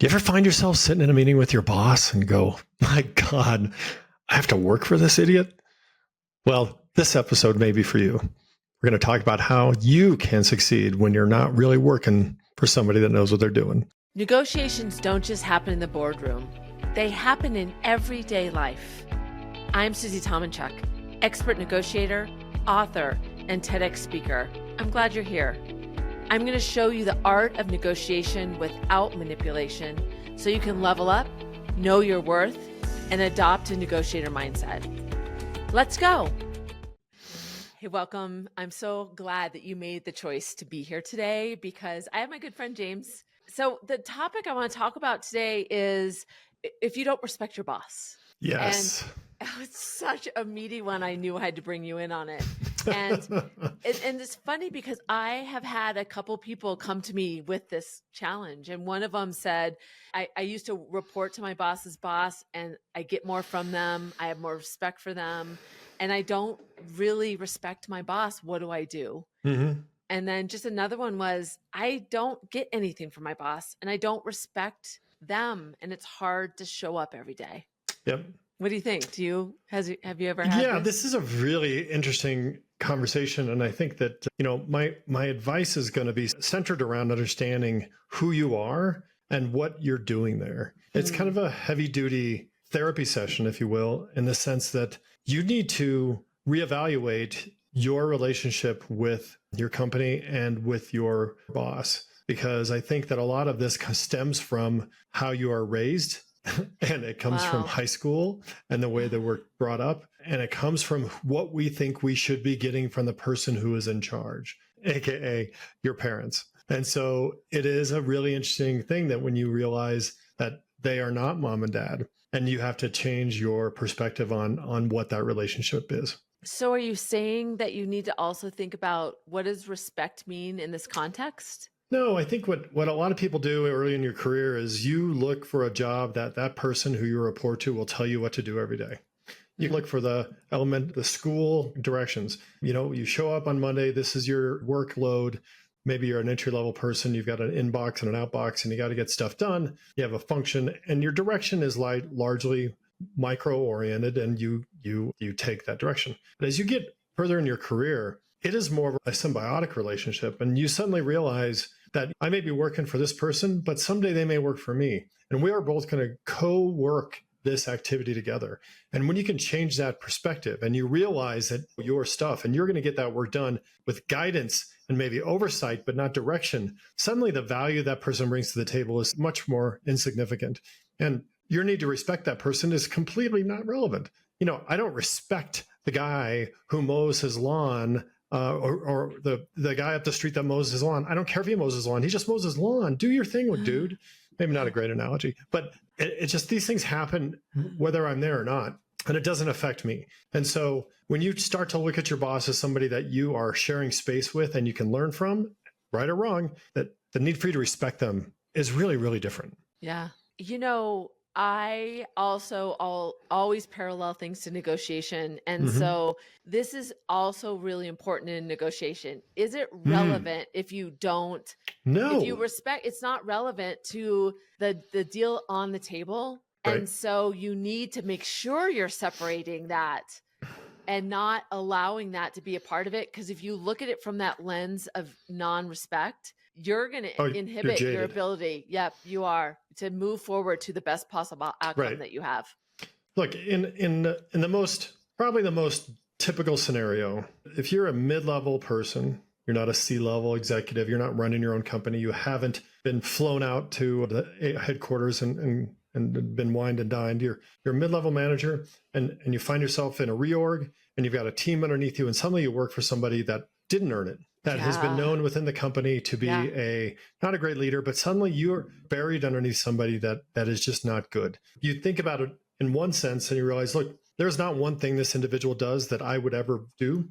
You ever find yourself sitting in a meeting with your boss and go, my God, I have to work for this idiot? Well, this episode may be for you. We're going to talk about how you can succeed when you're not really working for somebody that knows what they're doing. Negotiations don't just happen in the boardroom. They happen in everyday life. I'm Susie Tomenchok, expert negotiator, author, and TEDx speaker. I'm glad you're here. I'm going to show you the art of negotiation without manipulation so you can level up, know your worth, and adopt a negotiator mindset. Let's go. Hey, welcome. I'm so glad that you made the choice to be here today because I have my good friend James. So the topic I want to talk about today is if you don't respect your boss. Yes. And it's such a meaty one. I knew I had to bring you in on it. And it's funny because I have had a couple people come to me with this challenge. And one of them said, I used to report to my boss's boss and I get more from them. I have more respect for them. And I don't really respect my boss. What do I do? Mm-hmm. And then just another one was, I don't get anything from my boss and I don't respect them. And it's hard to show up every day. Yep. What do you think? Have you ever had this is a really interesting conversation. And I think that, my advice is going to be centered around understanding who you are and what you're doing there. It's kind of a heavy duty therapy session, if you will, in the sense that you need to reevaluate your relationship with your company and with your boss, because I think that a lot of this stems from how you are raised. And it comes from high school and the way that we're brought up. And it comes from what we think we should be getting from the person who is in charge, AKA your parents. And so it is a really interesting thing that when you realize that they are not mom and dad, and you have to change your perspective on what that relationship is. So are you saying that you need to also think about what does respect mean in this context? No, I think what a lot of people do early in your career is you look for a job that person who you report to will tell you what to do every day. You look for the school directions. You show up on Monday, this is your workload. Maybe you're an entry-level person, you've got an inbox and an outbox, and you got to get stuff done. You have a function, and your direction is largely micro-oriented, and you take that direction. But as you get further in your career, it is more of a symbiotic relationship, and you suddenly realize that I may be working for this person, but someday they may work for me. And we are both going to co-work this activity together. And when you can change that perspective and you realize that your stuff and you're going to get that work done with guidance and maybe oversight, but not direction, suddenly the value that person brings to the table is much more insignificant. And your need to respect that person is completely not relevant. I don't respect the guy who mows his lawn or the guy up the street that mows his lawn. I don't care if he mows his lawn. He just mows his lawn. Do your thing, dude. Maybe not a great analogy, but it's just these things happen whether I'm there or not, and it doesn't affect me. And so when you start to look at your boss as somebody that you are sharing space with and you can learn from, right or wrong, that the need for you to respect them is really, really different. Yeah. I also always parallel things to negotiation. And so this is also really important in negotiation. Is it relevant if you don't, No. if you respect, it's not relevant to the deal on the table. Right. And so you need to make sure you're separating that and not allowing that to be a part of it. Because if you look at it from that lens of non-respect, you're going to inhibit your ability. Yep, you are, to move forward to the best possible outcome that you have. Look, in probably the most typical scenario, if you're a mid-level person, you're not a C-level executive, you're not running your own company, you haven't been flown out to the headquarters and been wined and dined, you're a mid-level manager and you find yourself in a reorg and you've got a team underneath you and suddenly you work for somebody that didn't earn it, that has been known within the company to be not a great leader, but suddenly you're buried underneath somebody that is just not good. You think about it in one sense and you realize, look, there's not one thing this individual does that I would ever do.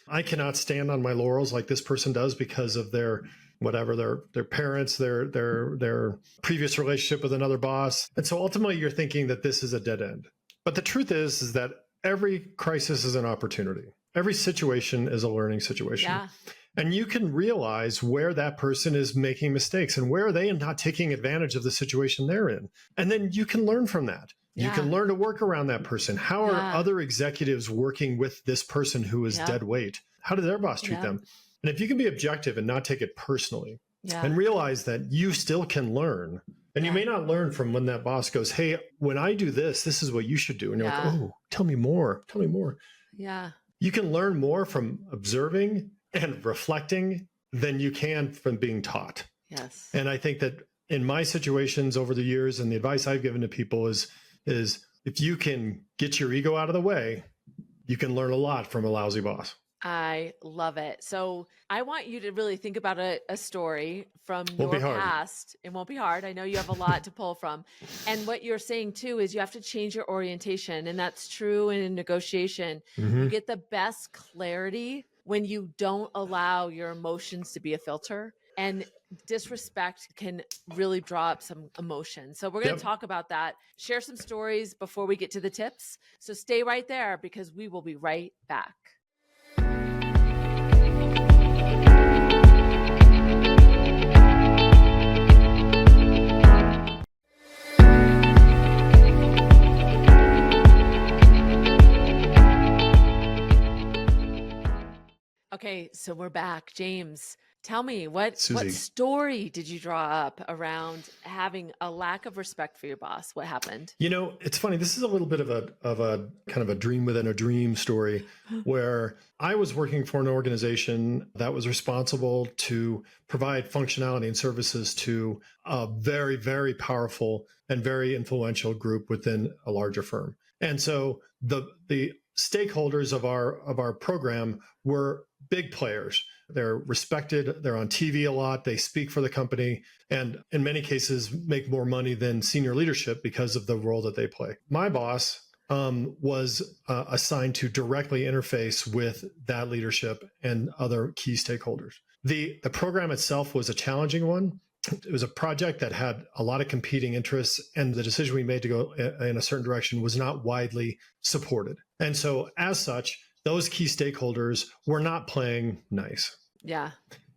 I cannot stand on my laurels like this person does because of their parents, their previous relationship with another boss. And so ultimately you're thinking that this is a dead end. But the truth is that every crisis is an opportunity. Every situation is a learning situation. Yeah. And you can realize where that person is making mistakes and where are they not taking advantage of the situation they're in. And then you can learn from that. You can learn to work around that person. How are other executives working with this person who is dead weight? How did their boss treat them? And if you can be objective and not take it personally and realize that you still can learn. And you may not learn from when that boss goes, hey, when I do this, this is what you should do. And you're like, oh, tell me more. Tell me more. Yeah. You can learn more from observing and reflecting than you can from being taught. Yes. And I think that in my situations over the years and the advice I've given to people is if you can get your ego out of the way, you can learn a lot from a lousy boss. I love it. So I want you to really think about a story from your past. It won't be hard. I know you have a lot to pull from. And what you're saying too is you have to change your orientation. And that's true in a negotiation. You get the best clarity when you don't allow your emotions to be a filter. And disrespect can really draw up some emotion. So we're going to talk about that, share some stories before we get to the tips. So stay right there because we will be right back. Okay, so we're back. James, tell me, what story did you draw up around having a lack of respect for your boss? What happened? You know, it's funny. This is a little bit of a kind of a dream within a dream story where I was working for an organization that was responsible to provide functionality and services to a very, very powerful and very influential group within a larger firm. And so the stakeholders of our program were big players. They're respected. They're on TV a lot. They speak for the company and in many cases make more money than senior leadership because of the role that they play. My boss was assigned to directly interface with that leadership and other key stakeholders. The program itself was a challenging one. It was a project that had a lot of competing interests, and the decision we made to go in a certain direction was not widely supported. And so as such, those key stakeholders were not playing nice. Yeah.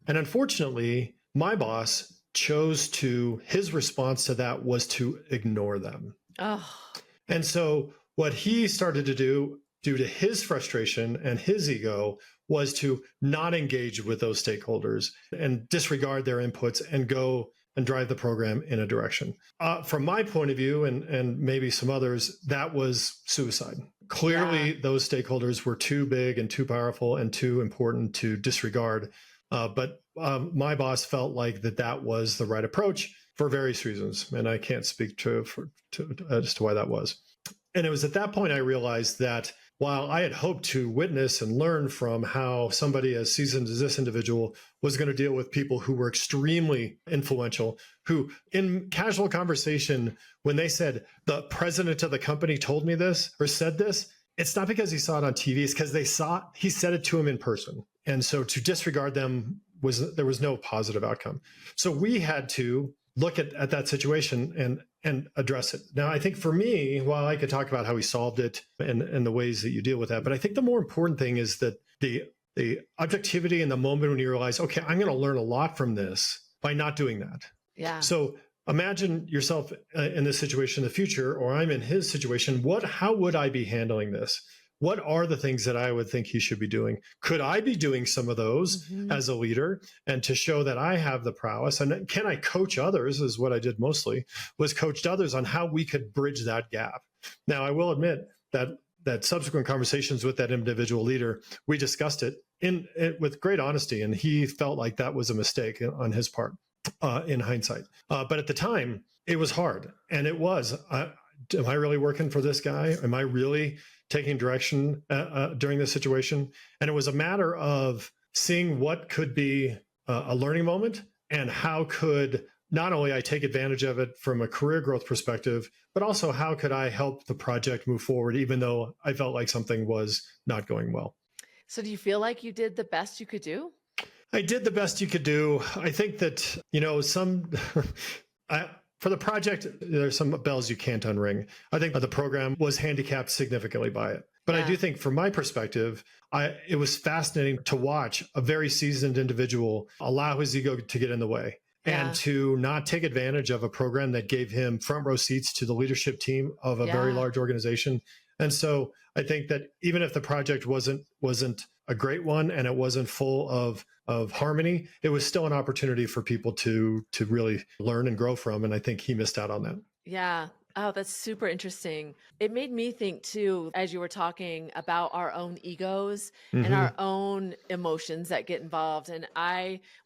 And unfortunately, my boss his response to that was to ignore them. Oh. And so what he started to do, due to his frustration and his ego, was to not engage with those stakeholders and disregard their inputs and go and drive the program in a direction. From my point of view, and maybe some others, that was suicide. Clearly, those stakeholders were too big and too powerful and too important to disregard. But my boss felt like that was the right approach for various reasons. And I can't speak as to why that was. And it was at that point I realized that while I had hoped to witness and learn from how somebody as seasoned as this individual was going to deal with people who were extremely influential, who in casual conversation, when they said, the president of the company told me this or said this, it's not because he saw it on TV, it's because he said it to him in person. And so to disregard them there was no positive outcome. So we had to look at that situation and address it. Now, I think for me, while I could talk about how we solved it and the ways that you deal with that, but I think the more important thing is that the objectivity in the moment when you realize, okay, I'm going to learn a lot from this by not doing that. Yeah. So imagine yourself in this situation in the future, or I'm in his situation. How would I be handling this? What are the things that I would think he should be doing? Could I be doing some of those as a leader and to show that I have the prowess? And can I coach others, is what I did mostly, was coached others on how we could bridge that gap. Now, I will admit that subsequent conversations with that individual leader, we discussed it with great honesty, and he felt like that was a mistake on his part in hindsight. But at the time, it was hard. And it was, am I really working for this guy? Am I really taking direction during this situation? And it was a matter of seeing what could be a learning moment and how could not only I take advantage of it from a career growth perspective, but also how could I help the project move forward, even though I felt like something was not going well. So do you feel like you did the best you could do? I did the best you could do. I think that, for the project, there's some bells you can't unring. I think the program was handicapped significantly by it. But I do think from my perspective, it was fascinating to watch a very seasoned individual allow his ego to get in the way and to not take advantage of a program that gave him front row seats to the leadership team of a very large organization. And so I think that even if the project wasn't a great one and it wasn't full of harmony, it was still an opportunity for people to really learn and grow from. And I think he missed out on that. Yeah. Oh, that's super interesting. It made me think too, as you were talking about our own egos and our own emotions that get involved. And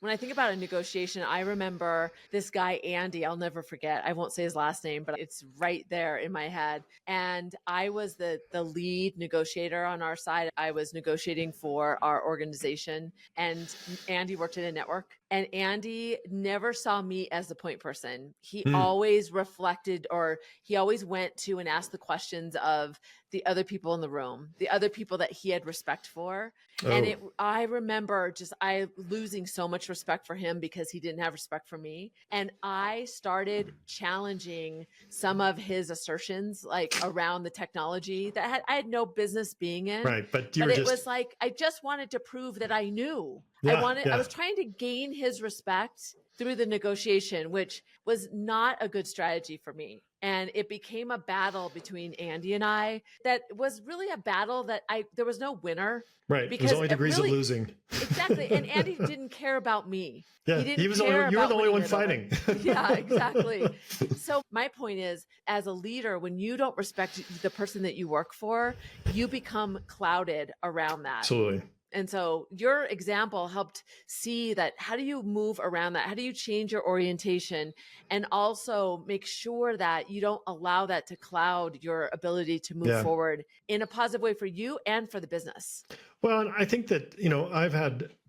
when I think about a negotiation, I remember this guy, Andy, I'll never forget. I won't say his last name, but it's right there in my head. And I was the lead negotiator on our side. I was negotiating for our organization, and Andy worked at a network. And Andy never saw me as the point person. He always reflected, or he always went to and asked the questions of the other people in the room, the other people that he had respect for. Oh. And I remember I losing so much respect for him because he didn't have respect for me. And I started challenging some of his assertions, like around the technology that I had no business being in. Right. But it was like, I just wanted to prove that I knew. I was trying to gain his respect through the negotiation, which was not a good strategy for me. And it became a battle between Andy and I that was really a battle that there was no winner. Right. Because it was only degrees of losing. Exactly. And Andy didn't care about me. Yeah. You were the only one fighting. Yeah, exactly. So my point is, as a leader, when you don't respect the person that you work for, you become clouded around that. Absolutely. And so your example helped see that. How do you move around that? How do you change your orientation and also make sure that you don't allow that to cloud your ability to move forward in a positive way for you and for the business? Well, I think that,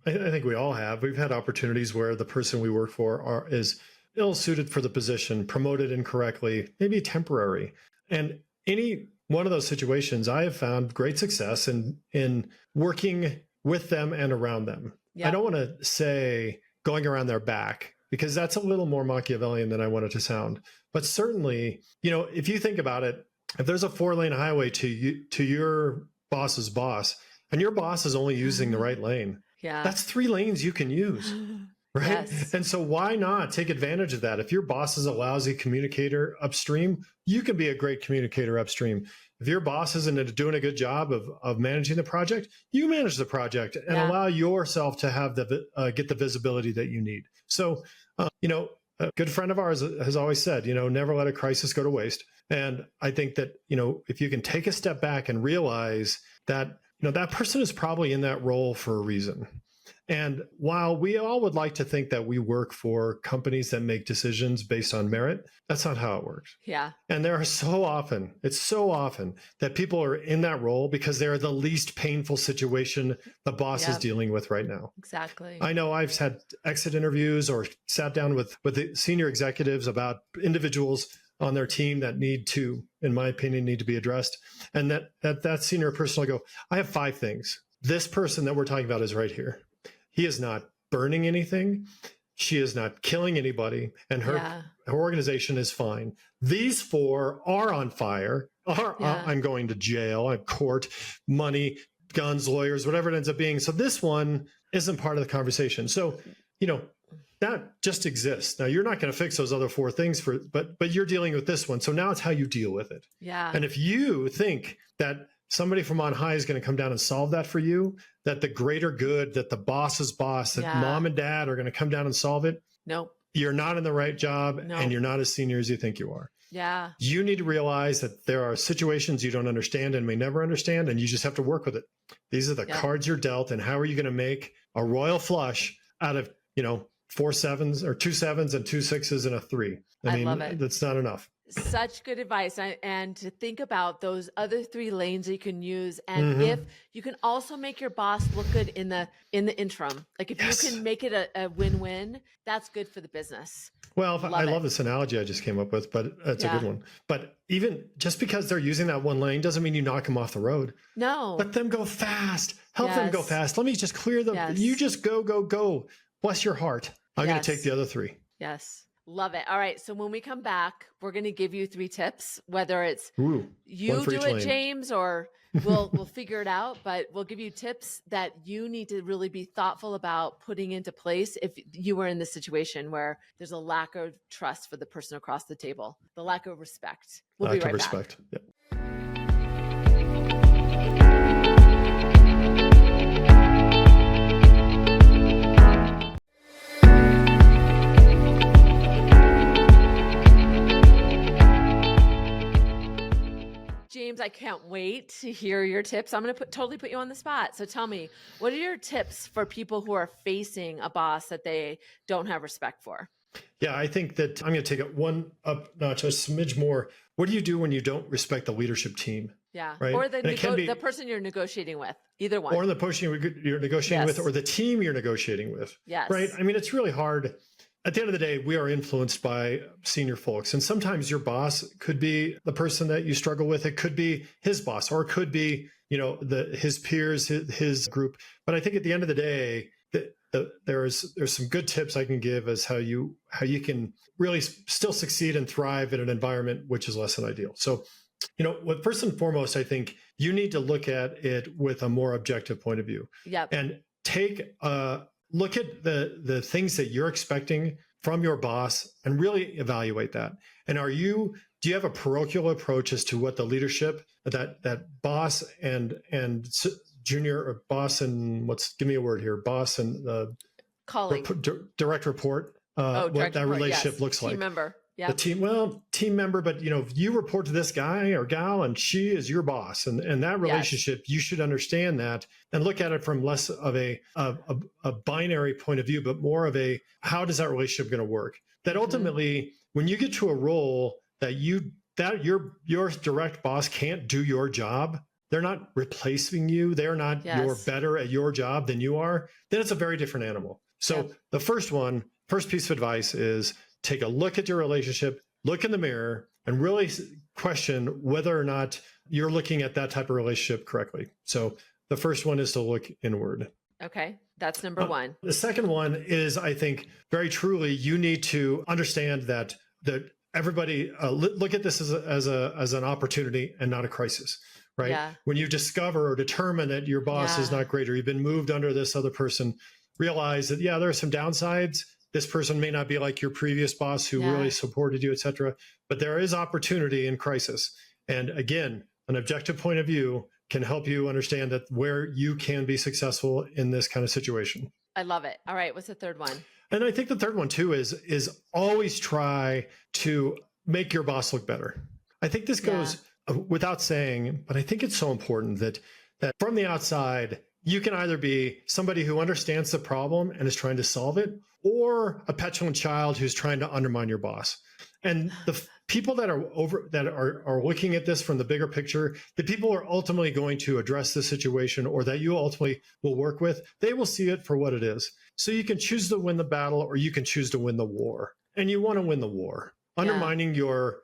I think we all have, we've had opportunities where the person we work for is ill-suited for the position, promoted incorrectly, maybe temporary. And any one of those situations, I have found great success in working with them and around them. Yep. I don't want to say going around their back, because that's a little more Machiavellian than I want it to sound. But certainly, if you think about it, if there's a 4-lane highway to your boss's boss, and your boss is only using the right lane, that's 3 lanes you can use. Right. Yes. And so why not take advantage of that? If your boss is a lousy communicator upstream, you can be a great communicator upstream. If your boss isn't doing a good job of managing the project, you manage the project and allow yourself to have get the visibility that you need. So, a good friend of ours has always said, never let a crisis go to waste. And I think that, if you can take a step back and realize that, that person is probably in that role for a reason. And while we all would like to think that we work for companies that make decisions based on merit, that's not how it works. Yeah. And it's so often that people are in that role because they're the least painful situation the boss is dealing with right now. Exactly. I know I've had exit interviews or sat down with the senior executives about individuals on their team that need to be addressed. And that senior person will go, I have 5 things. This person that we're talking about is right here. He is not burning anything. She is not killing anybody. And her organization is fine. These 4 are on fire. I'm going to jail, court, money, guns, lawyers, whatever it ends up being. So this one isn't part of the conversation. So, that just exists. Now, you're not going to fix those other 4 things but you're dealing with this one. So now it's how you deal with it. Yeah. And if you think that somebody from on high is going to come down and solve that for you, that the greater good, that the boss's boss, that mom and dad are going to come down and solve it. Nope. You're not in the right job and you're not as senior as you think you are. Yeah. You need to realize that there are situations you don't understand and may never understand, and you just have to work with it. These are the cards you're dealt, and how are you going to make a royal flush out of, 4 7s or 2 7s and 2 6s and a 3. I mean, love it. That's not enough. Such good advice. And to think about those other 3 lanes that you can use. And if you can also make your boss look good in the interim, like if you can make it a win-win, that's good for the business. Well, I love this analogy I just came up with, but it's a good one. But even just because they're using that 1 lane doesn't mean you knock them off the road. No. Let them go fast. Help them go fast. Let me just clear them. You just go. Bless your heart. I'm going to take the other 3. Yes. Love it. All right. So when we come back, we're going to give you 3 tips, whether it's Ooh, one you for do each it, lane. James, or we'll figure it out, but we'll give you tips that you need to really be thoughtful about putting into place if you were in this situation where there's a lack of trust for the person across the table, the lack of respect. We'll be Lack of right back. respect. Yeah. James, I can't wait to hear your tips. I'm going to totally put you on the spot. So tell me, what are your tips for people who are facing a boss that they don't have respect for? Yeah, I think that I'm going to take it one up notch, a smidge more. What do you do when you don't respect the leadership team? Yeah. Right. Or And it can be, the person you're negotiating with, either one. or the person you're negotiating with, Yes. or the team you're negotiating with. Yes. Right. I mean, it's really hard. At the end of the day, we are influenced by senior folks. And sometimes your boss could be the person that you struggle with. It could be his boss, or it could be, his peers, his group. But I think at the end of the day, there's some good tips I can give as how you can really still succeed and thrive in an environment which is less than ideal. So, what first and foremost, I think you need to look at it with a more objective point of view. Yep. And take a look at the things that you're expecting from your boss and really evaluate that. And do you have a parochial approach as to what the leadership, that boss and junior, or boss and give me a word here, boss and colleague, direct report, direct what that report, relationship yes. looks like? Team member. Yeah. The team member, but you report to this guy or gal and she is your boss, and that relationship, you should understand that and look at it from less of a binary point of view, but more of a, how does that relationship going to work? That ultimately, when you get to a role that your direct boss can't do your job, they're not replacing you, they're not you're better at your job than you are, then it's a very different animal. So the first piece of advice is, take a look at your relationship, look in the mirror, and really question whether or not you're looking at that type of relationship correctly. So the first one is to look inward. Okay. That's number one. The second one is, I think, very truly, you need to understand that everybody look at this as an opportunity and not a crisis, right? Yeah. When you discover or determine that your boss is not great, or you've been moved under this other person, realize that, there are some downsides. This person may not be like your previous boss who really supported you, et cetera, but there is opportunity in crisis. And again, an objective point of view can help you understand that where you can be successful in this kind of situation. I love it. All right. What's the third one? And I think the third one too is always try to make your boss look better. I think this goes without saying, but I think it's so important that from the outside, you can either be somebody who understands the problem and is trying to solve it, or a petulant child who's trying to undermine your boss. And the people that are looking at this from the bigger picture, the people who are ultimately going to address the situation, or that you ultimately will work with, they will see it for what it is. So you can choose to win the battle, or you can choose to win the war. And you want to win the war. Undermining your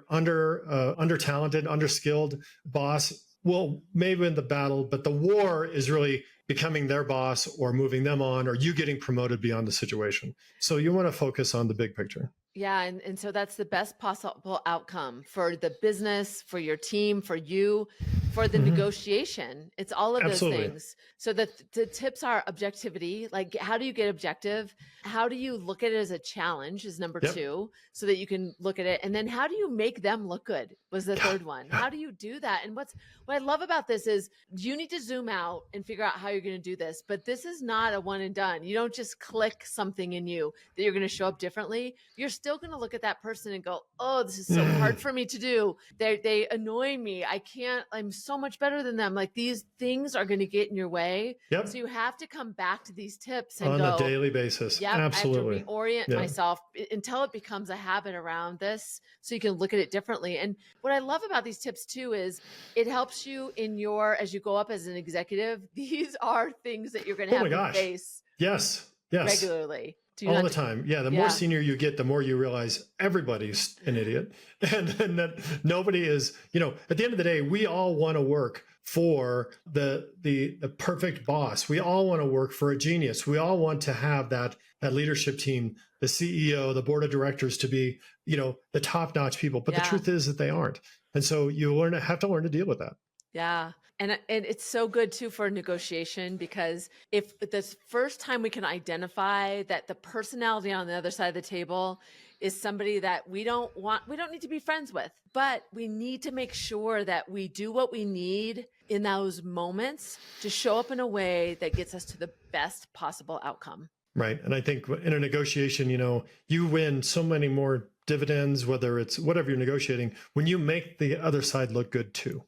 under-talented, under-skilled boss will maybe win the battle, but the war is really becoming their boss, or moving them on, or you getting promoted beyond the situation. So you want to focus on the big picture. Yeah. And so that's the best possible outcome for the business, for your team, for you, for the negotiation. It's all of those things. So the tips are objectivity. Like, how do you get objective? How do you look at it as a challenge is number 2, so that you can look at it. And then how do you make them look good was the third one. How do you do that? And what I love about this is you need to zoom out and figure out how you're going to do this, but this is not a one and done. You don't just click something in you that you're going to show up differently. You're still going to look at that person and go, oh, this is so hard for me to do. They annoy me. I'm so much better than them. Like, these things are going to get in your way. Yep. So you have to come back to these tips and on go, a daily basis. Yep, Absolutely. I have to reorient myself until it becomes a habit around this, so you can look at it differently. And what I love about these tips too is it helps you as you go up as an executive. These are things that you're going to have to face. Yes. Regularly. All the time. Yeah. The more senior you get, the more you realize everybody's an idiot, and that nobody is, at the end of the day, we all want to work for the perfect boss. We all want to work for a genius. We all want to have that leadership team, the CEO, the board of directors to be, the top-notch people. But the truth is that they aren't. And so you have to learn to deal with that. Yeah. And it's so good too for negotiation, because if the first time we can identify that the personality on the other side of the table is somebody that we don't need to be friends with, but we need to make sure that we do what we need in those moments to show up in a way that gets us to the best possible outcome. Right. And I think in a negotiation, you win so many more dividends, whether it's whatever you're negotiating, when you make the other side look good too.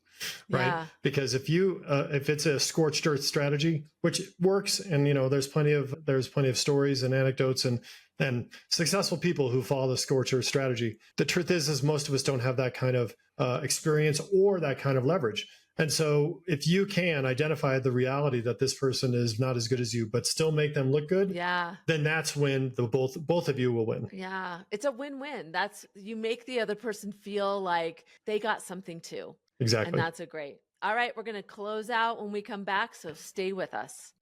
Right. Yeah. Because if it's a scorched earth strategy, which works, and there's plenty of stories and anecdotes and successful people who follow the scorched earth strategy. The truth is most of us don't have that kind of experience or that kind of leverage. And so if you can identify the reality that this person is not as good as you, but still make them look good, then that's when both of you will win. Yeah. It's a win-win. You make the other person feel like they got something too. Exactly. And that's great. All right. We're going to close out when we come back. So stay with us.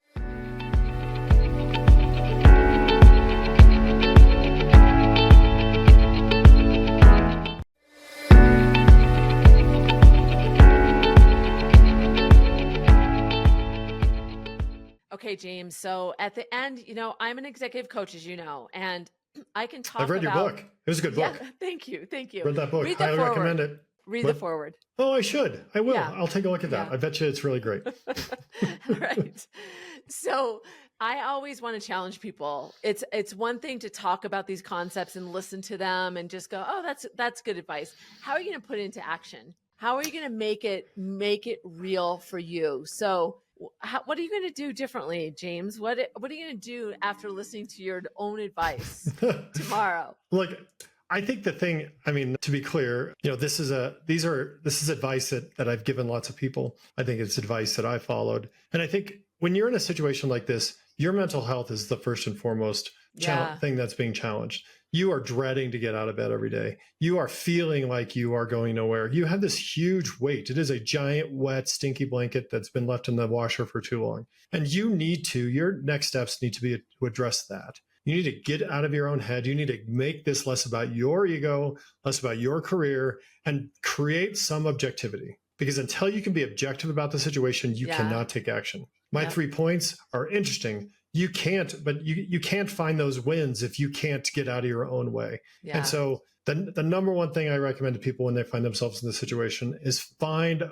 Okay, James. So at the end, I'm an executive coach, as you know, and I can talk about— I've read your book. It was a good book. Yeah, thank you. Read that book. Highly recommend it. Read the forward. Oh, I should. I will. Yeah. I'll take a look at that. Yeah. I bet you it's really great. Right. So I always want to challenge people. It's one thing to talk about these concepts and listen to them and just go, oh, that's good advice. How are you going to put it into action? How are you going to make it real for you? So what are you going to do differently, James? What are you going to do after listening to your own advice tomorrow? Look, I think the thing, to be clear, this is advice that I've given lots of people. I think it's advice that I followed. And I think when you're in a situation like this, your mental health is the first and foremost thing that's being challenged. You are dreading to get out of bed every day. You are feeling like you are going nowhere. You have this huge weight. It is a giant, wet, stinky blanket that's been left in the washer for too long. And your next steps need to be to address that. You need to get out of your own head. You need to make this less about your ego, less about your career, and create some objectivity. Because until you can be objective about the situation, you cannot take action. My 3 points are interesting. You can't find those wins if you can't get out of your own way. Yeah. And so the number one thing I recommend to people when they find themselves in this situation is find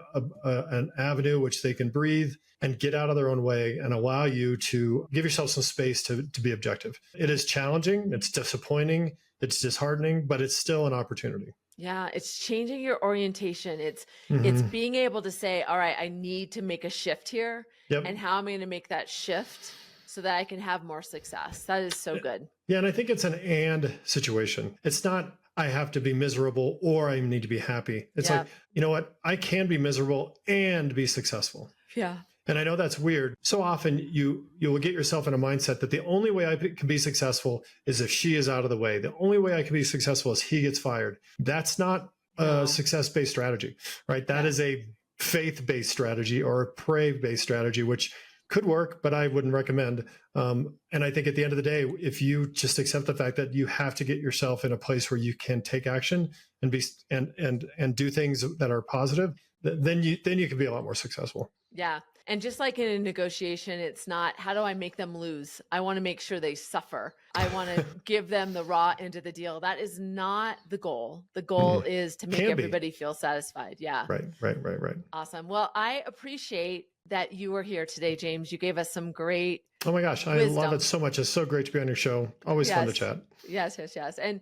an avenue which they can breathe and get out of their own way and allow you to give yourself some space to be objective. It is challenging. It's disappointing. It's disheartening, but it's still an opportunity. Yeah, it's changing your orientation. It's being able to say, all right, I need to make a shift here. Yep. And how am I going to make that shift so that I can have more success? That is so good. Yeah, and I think it's an and situation. It's not I have to be miserable or I need to be happy. It's like, you know what? I can be miserable and be successful. Yeah. And I know that's weird. So often you will get yourself in a mindset that the only way I can be successful is if she is out of the way. The only way I can be successful is he gets fired. That's not a success-based strategy, right? That is a faith-based strategy or a pray-based strategy, which could work, but I wouldn't recommend. And I think at the end of the day, if you just accept the fact that you have to get yourself in a place where you can take action and be and do things that are positive, then you can be a lot more successful. Yeah. And just like in a negotiation, it's not, how do I make them lose? I want to make sure they suffer. I want to give them the raw end of the deal. That is not the goal. The goal is to make everybody feel satisfied. Yeah. Right. Awesome. Well, I appreciate that you were here today, James. You gave us some great Oh my gosh, I love it so much. It's so great to be on your show. Always fun to chat. Yes. And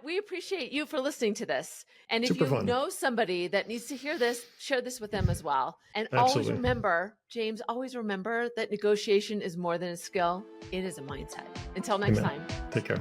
we appreciate you for listening to this. And if you know somebody that needs to hear this, share this with them as well. And always remember, James, that negotiation is more than a skill. It is a mindset. Until next time. Take care.